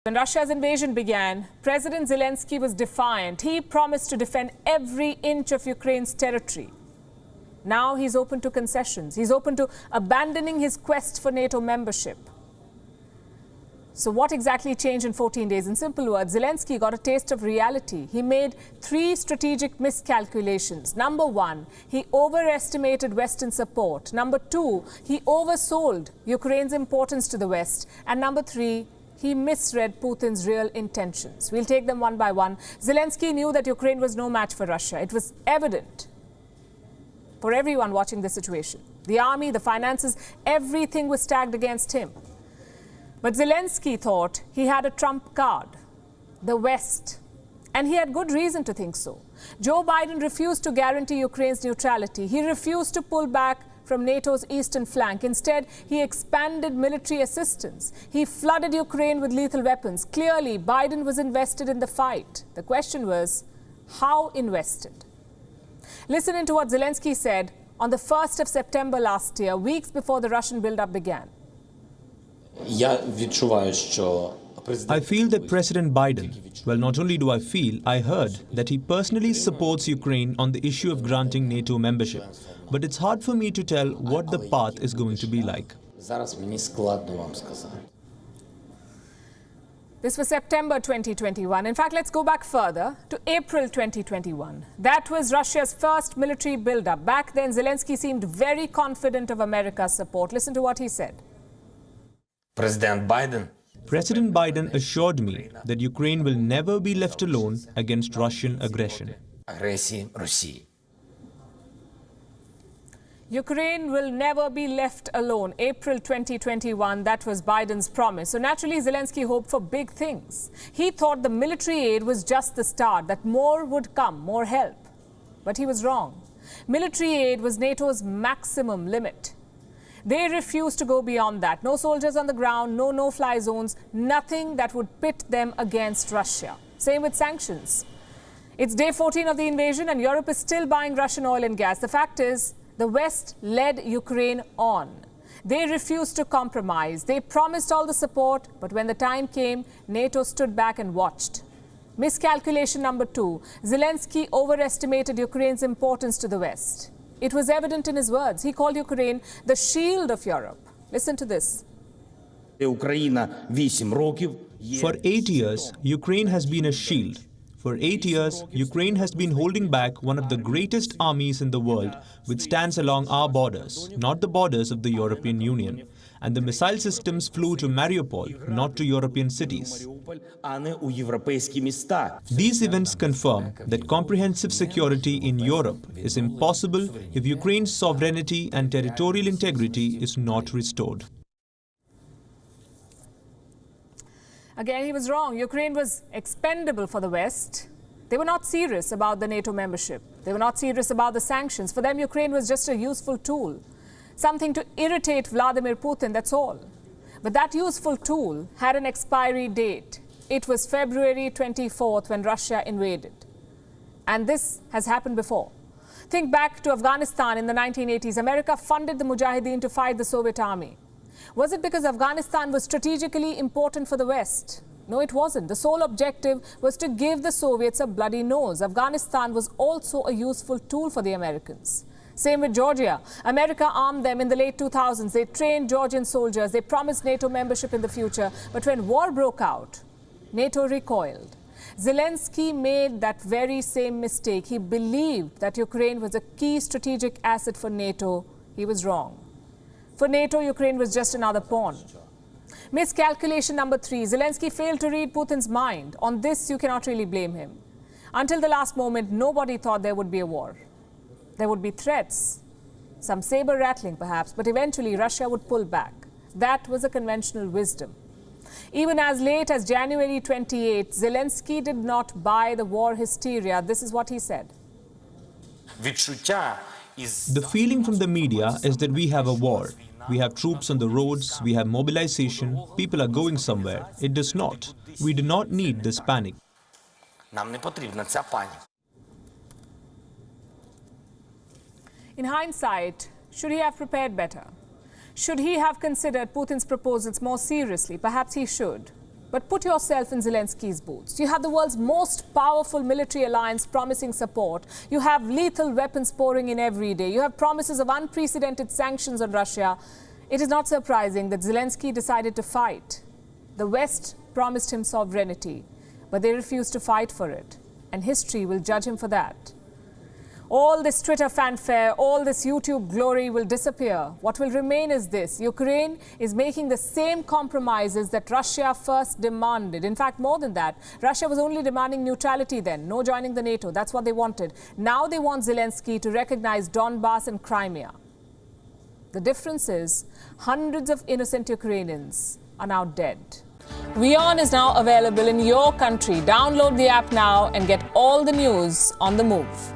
When Russia's invasion began, President Zelensky was defiant. He promised to defend every inch of Ukraine's territory. Now he's open to concessions. He's open to abandoning his quest for NATO membership. So what exactly changed in 14 days? In simple words, Zelensky got a taste of reality. He made 3 strategic miscalculations. Number 1, he overestimated Western support. Number 2, he oversold Ukraine's importance to the West. And number 3, he misread Putin's real intentions. We'll take them one by one. Zelensky knew that Ukraine was no match for Russia. It was evident for everyone watching the situation. The army, the finances, everything was stacked against him. But Zelensky thought he had a trump card, the West. And he had good reason to think so. Joe Biden refused to guarantee Ukraine's neutrality. He refused to pull back from NATO's eastern flank. Instead, he expanded military assistance. He flooded Ukraine with lethal weapons. Clearly, Biden was invested in the fight. The question was, how invested? Listen into what Zelensky said on the 1st of September last year, weeks before the Russian buildup began. I feel that President Biden, well, not only do I feel, I heard that he personally supports Ukraine on the issue of granting NATO membership. But it's hard for me to tell what the path is going to be like. This was September 2021. In fact, let's go back further to April 2021. That was Russia's first military buildup. Back then, Zelensky seemed very confident of America's support. Listen to what he said. President Biden assured me that Ukraine will never be left alone against Russian aggression. Ukraine will never be left alone. April 2021, that was Biden's promise. So naturally, Zelensky hoped for big things. He thought the military aid was just the start, that more would come, more help. But he was wrong. Military aid was NATO's maximum limit. They refused to go beyond that. No soldiers on the ground, no no-fly zones, nothing that would pit them against Russia. Same with sanctions. It's day 14 of the invasion and Europe is still buying Russian oil and gas. The fact is, the West led Ukraine on. They refused to compromise. They promised all the support, but when the time came, NATO stood back and watched. Miscalculation number 2, Zelensky overestimated Ukraine's importance to the West. It was evident in his words. He called Ukraine the shield of Europe. Listen to this. For 8 years, Ukraine has been a shield. For 8 years, Ukraine has been holding back one of the greatest armies in the world, which stands along our borders, not the borders of the European Union. And the missile systems flew to Mariupol, not to European cities. These events confirm that comprehensive security in Europe is impossible if Ukraine's sovereignty and territorial integrity is not restored. Again, he was wrong. Ukraine was expendable for the West. They were not serious about the NATO membership. They were not serious about the sanctions. For them, Ukraine was just a useful tool, something to irritate Vladimir Putin, that's all. But that useful tool had an expiry date. It was February 24th when Russia invaded. And this has happened before. Think back to Afghanistan in the 1980s. America funded the Mujahideen to fight the Soviet army. Was it because Afghanistan was strategically important for the West? No, it wasn't. The sole objective was to give the Soviets a bloody nose. Afghanistan was also a useful tool for the Americans. Same with Georgia. America armed them in the late 2000s. They trained Georgian soldiers. They promised NATO membership in the future. But when war broke out, NATO recoiled. Zelensky made that very same mistake. He believed that Ukraine was a key strategic asset for NATO. He was wrong. For NATO, Ukraine was just another pawn. Miscalculation number 3. Zelensky failed to read Putin's mind. On this, you cannot really blame him. Until the last moment, nobody thought there would be a war. There would be threats, some saber rattling perhaps, but eventually Russia would pull back. That was a conventional wisdom. Even as late as January 28, Zelensky did not buy the war hysteria. This is what he said. The feeling from the media is that we have a war. We have troops on the roads, we have mobilization, people are going somewhere. It does not. We do not need this panic. In hindsight, should he have prepared better? Should he have considered Putin's proposals more seriously? Perhaps he should. But put yourself in Zelensky's boots. You have the world's most powerful military alliance promising support. You have lethal weapons pouring in every day. You have promises of unprecedented sanctions on Russia. It is not surprising that Zelensky decided to fight. The West promised him sovereignty, but they refused to fight for it. And history will judge him for that. All this Twitter fanfare, all this YouTube glory will disappear. What will remain is this: Ukraine is making the same compromises that Russia first demanded. In fact, more than that, Russia was only demanding neutrality then, no joining the NATO. That's what they wanted. Now they want Zelensky to recognize Donbass and Crimea. The difference is hundreds of innocent Ukrainians are now dead. WION is now available in your country. Download the app now and get all the news on the move.